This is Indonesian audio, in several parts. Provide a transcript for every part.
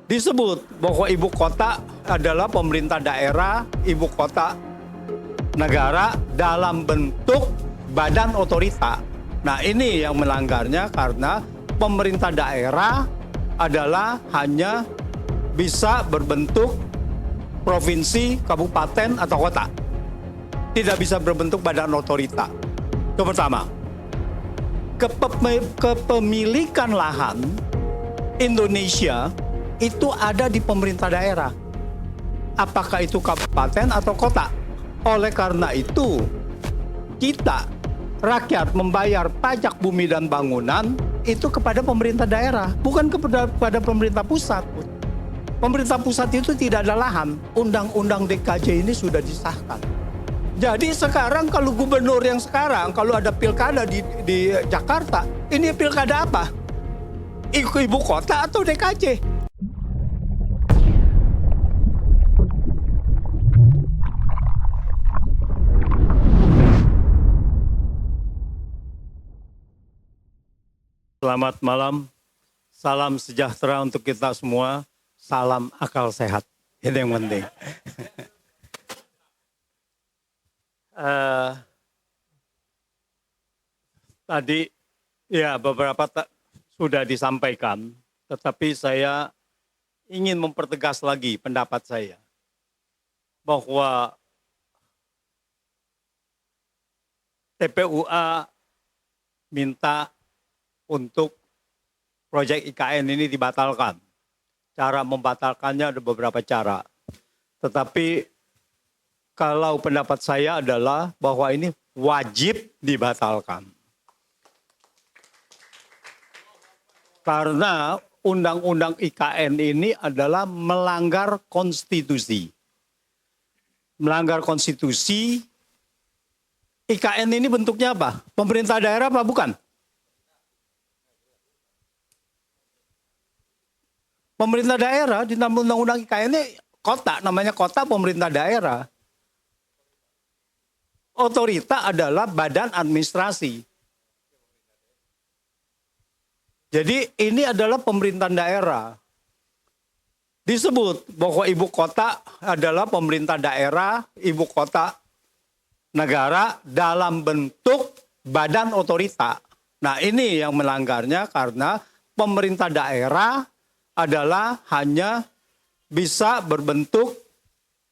disebut bahwa ibu kota adalah pemerintah daerah, ibu kota negara dalam bentuk badan otorita. Nah, ini yang melanggarnya karena pemerintah daerah adalah hanya bisa berbentuk provinsi, kabupaten, atau kota. Tidak bisa berbentuk badan otorita. Itu pertama. Kepemilikan lahan Indonesia itu ada di pemerintah daerah. Apakah itu kabupaten atau kota? Oleh karena itu, kita, rakyat, membayar pajak bumi dan bangunan itu kepada pemerintah daerah, bukan kepada pemerintah pusat. Pemerintah pusat itu tidak ada lahan. Undang-undang DKJ ini sudah disahkan. Jadi sekarang kalau gubernur yang sekarang, kalau ada pilkada di Jakarta, ini pilkada apa? Ibu kota atau DKJ? Selamat malam, salam sejahtera untuk kita semua, salam akal sehat, itu yang penting. Tadi ya beberapa sudah disampaikan, tetapi saya ingin mempertegas lagi pendapat saya bahwa TPUA minta untuk proyek IKN ini dibatalkan. Cara membatalkannya ada beberapa cara. Tetapi kalau pendapat saya adalah bahwa ini wajib dibatalkan. Karena undang-undang IKN ini adalah melanggar konstitusi. Melanggar konstitusi, IKN ini bentuknya apa? Pemerintah daerah apa bukan? Pemerintah daerah di dalam undang-undang IKN ini kota, namanya kota pemerintah daerah. Otorita adalah badan administrasi. Jadi ini adalah pemerintahan daerah. Disebut bahwa ibu kota adalah pemerintah daerah, ibu kota negara dalam bentuk badan otorita. Nah, ini yang melanggarnya karena pemerintah daerah adalah hanya bisa berbentuk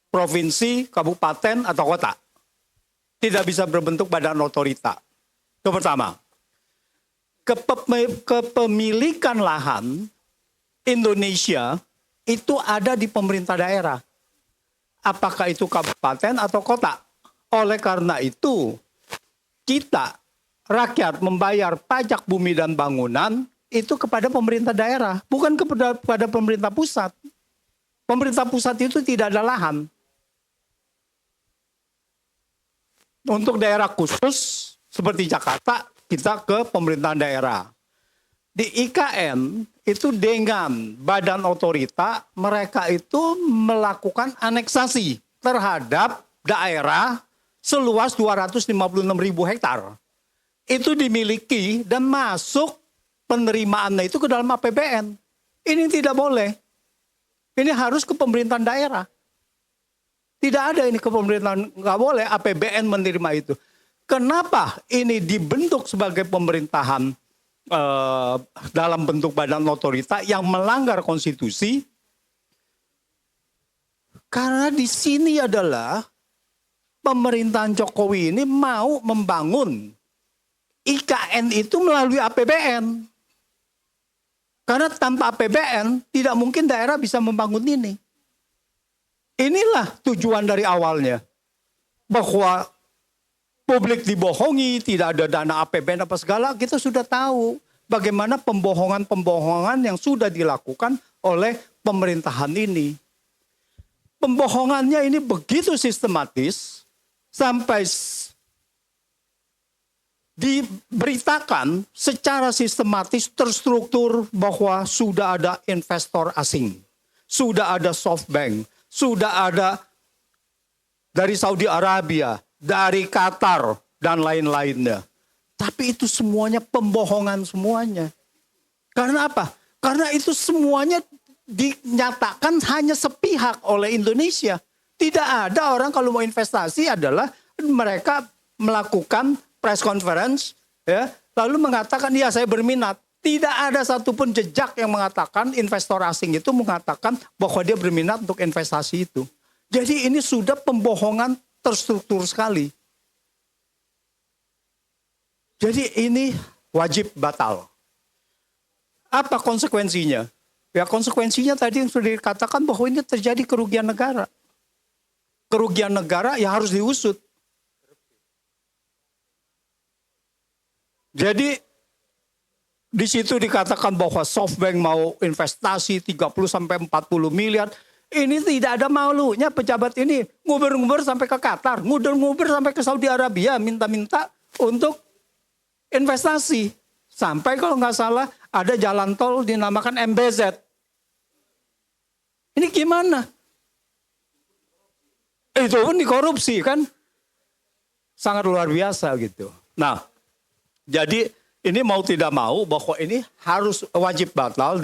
provinsi, kabupaten, atau kota. Tidak bisa berbentuk badan otorita. Itu pertama. Kepemilikan lahan Indonesia itu ada di pemerintah daerah. Apakah itu kabupaten atau kota? Oleh karena itu, kita, rakyat, membayar pajak bumi dan bangunan itu kepada pemerintah daerah, bukan kepada pemerintah pusat. Pemerintah pusat itu tidak ada lahan. Untuk daerah khusus seperti Jakarta, kita ke pemerintahan daerah. Di IKN itu dengan badan otorita, mereka itu melakukan aneksasi terhadap daerah seluas 256.000 hektar. Itu dimiliki dan masuk penerimaannya itu ke dalam APBN. Ini tidak boleh. Ini harus ke pemerintahan daerah. Tidak ada ini ke pemerintahan, nggak boleh APBN menerima itu. Kenapa ini dibentuk sebagai pemerintahan dalam bentuk badan otorita yang melanggar konstitusi? Karena di sini adalah pemerintahan Jokowi ini mau membangun IKN itu melalui APBN. Karena tanpa APBN tidak mungkin daerah bisa membangun ini. Inilah tujuan dari awalnya. Bahwa publik dibohongi, tidak ada dana APBN apa segala, kita sudah tahu bagaimana pembohongan-pembohongan yang sudah dilakukan oleh pemerintahan ini. Pembohongannya ini begitu sistematis sampai diberitakan secara sistematis terstruktur bahwa sudah ada investor asing, sudah ada SoftBank, sudah ada dari Saudi Arabia, dari Qatar, dan lain-lainnya. Tapi itu semuanya pembohongan semuanya. Karena apa? Karena itu semuanya dinyatakan hanya sepihak oleh Indonesia. Tidak ada orang kalau mau investasi adalah mereka melakukan press conference, ya, lalu mengatakan ya saya berminat. Tidak ada satupun jejak yang mengatakan investor asing itu mengatakan bahwa dia berminat untuk investasi itu. Jadi ini sudah pembohongan terstruktur sekali. Jadi ini wajib batal. Apa konsekuensinya? Ya konsekuensinya tadi yang sudah dikatakan bahwa ini terjadi kerugian negara. Kerugian negara yang harus diusut. Jadi di situ dikatakan bahwa SoftBank mau investasi 30-40 miliar. Ini tidak ada malunya pejabat ini. Nguber-nguber sampai ke Qatar. Nguber-nguber sampai ke Saudi Arabia. Minta-minta untuk investasi. Sampai kalau nggak salah ada jalan tol dinamakan MBZ. Ini gimana? Itu pun dikorupsi kan. Sangat luar biasa gitu. Nah, jadi ini mau tidak mau bahwa ini harus wajib batal.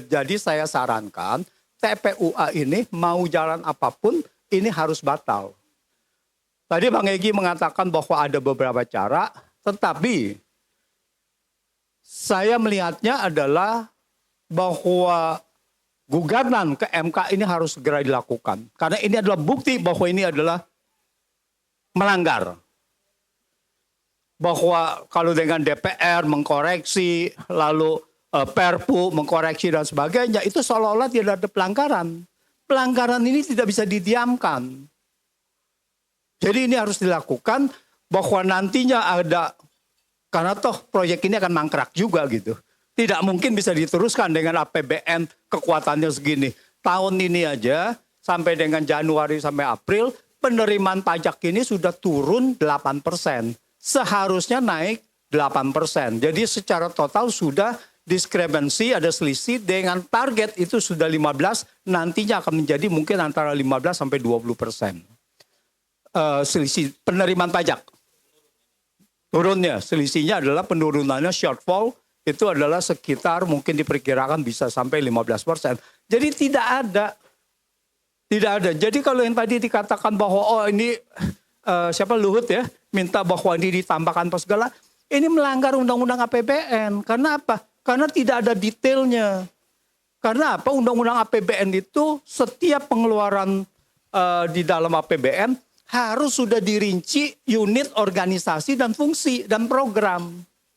Jadi saya sarankan TPUA ini mau jalan apapun ini harus batal. Tadi Bang Egy mengatakan bahwa ada beberapa cara. Tetapi saya melihatnya adalah bahwa gugatan ke MK ini harus segera dilakukan. Karena ini adalah bukti bahwa ini adalah melanggar. Bahwa kalau dengan DPR mengkoreksi, lalu Perpu mengkoreksi dan sebagainya, itu seolah-olah tidak ada pelanggaran. Pelanggaran ini tidak bisa didiamkan. Jadi ini harus dilakukan bahwa nantinya ada, karena toh proyek ini akan mangkrak juga gitu. Tidak mungkin bisa diteruskan dengan APBN kekuatannya segini. Tahun ini aja sampai dengan Januari sampai April penerimaan pajak ini sudah turun 8%. Seharusnya naik 8%. Jadi secara total sudah diskrepensi, ada selisih dengan target itu sudah 15, nantinya akan menjadi mungkin antara 15 sampai 20%. Selisih penerimaan pajak. Turunnya, selisihnya adalah penurunannya shortfall itu adalah sekitar mungkin diperkirakan bisa sampai 15%. Jadi tidak ada. Tidak ada. Jadi kalau yang tadi dikatakan bahwa oh ini siapa Luhut ya minta bahwa ini ditambahkan apa segala, ini melanggar undang-undang APBN. Karena apa? Karena tidak ada detailnya. Karena apa? Undang-undang APBN itu setiap pengeluaran di dalam APBN harus sudah dirinci unit organisasi dan fungsi dan program.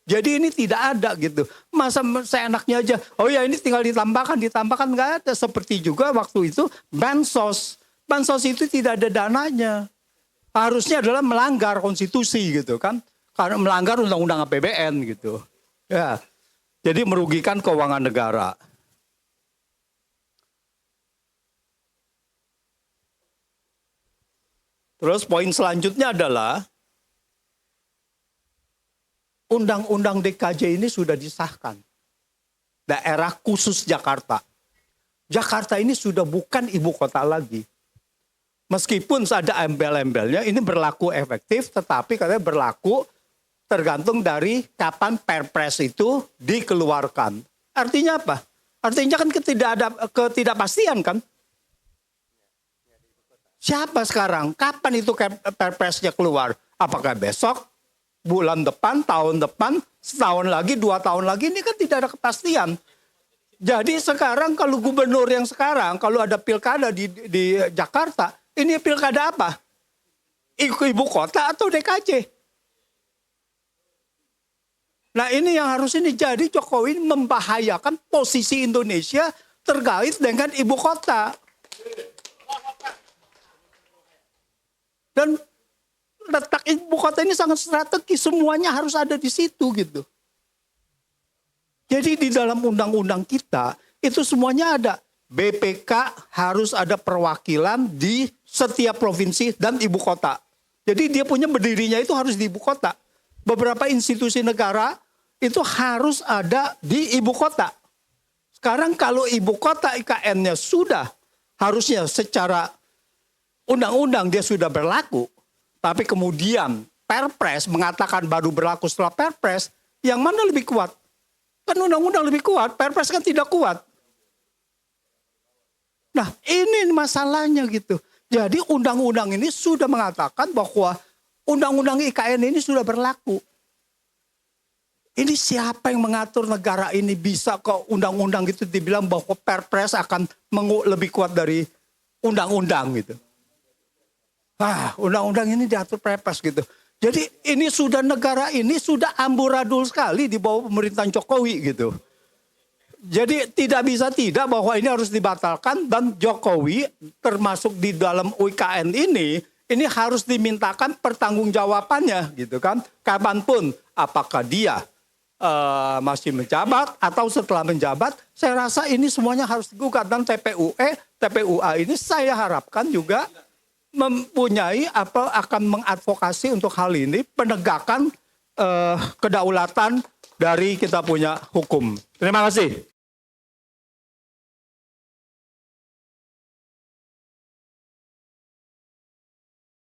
Jadi ini tidak ada gitu. Masa seenaknya aja, oh ya ini tinggal ditambahkan, nggak ada. Seperti juga waktu itu Bansos. Bansos itu tidak ada dananya. Harusnya adalah melanggar konstitusi gitu kan. Karena melanggar undang-undang APBN gitu. Ya, jadi merugikan keuangan negara. Terus poin selanjutnya adalah Undang-undang DKJ ini sudah disahkan. Daerah khusus Jakarta. Jakarta ini sudah bukan ibu kota lagi. Meskipun ada embel-embelnya, ini berlaku efektif, tetapi katanya berlaku tergantung dari kapan Perpres itu dikeluarkan. Artinya apa? Artinya kan ketidakpastian kan? Siapa sekarang? Kapan itu Perpresnya keluar? Apakah besok? Bulan depan, tahun depan, setahun lagi, 2 tahun lagi, ini kan tidak ada kepastian. Jadi sekarang kalau gubernur yang sekarang, kalau ada pilkada di Jakarta, ini pilkada apa? Ibu kota atau DKJ? Nah ini yang harus ini jadi Jokowi membahayakan posisi Indonesia terkait dengan ibu kota. Dan letak ibu kota ini sangat strategis, semuanya harus ada di situ gitu. Jadi di dalam undang-undang kita itu semuanya ada. BPK harus ada perwakilan di setiap provinsi dan ibu kota. Jadi dia punya berdirinya itu harus di ibu kota. Beberapa institusi negara itu harus ada di ibu kota. Sekarang kalau ibu kota IKN-nya sudah harusnya secara undang-undang dia sudah berlaku. Tapi kemudian Perpres mengatakan baru berlaku setelah Perpres, yang mana lebih kuat? Kan undang-undang lebih kuat, Perpres kan tidak kuat. masalahnya gitu. Jadi undang-undang ini sudah mengatakan bahwa undang-undang IKN ini sudah berlaku. Ini siapa yang mengatur negara ini bisa ke undang-undang gitu dibilang bahwa Perpres akan lebih kuat dari undang-undang gitu. Undang-undang ini diatur Perpres gitu. Jadi ini sudah negara ini sudah amburadul sekali di bawah pemerintahan Jokowi gitu. Jadi tidak bisa tidak bahwa ini harus dibatalkan dan Jokowi termasuk di dalam UIKN ini harus dimintakan pertanggungjawabannya gitu kan. Kapanpun apakah dia masih menjabat atau setelah menjabat, saya rasa ini semuanya harus digugat dan TPUA ini saya harapkan juga mempunyai akan mengadvokasi untuk hal ini penegakan kedaulatan dari kita punya hukum. Terima kasih.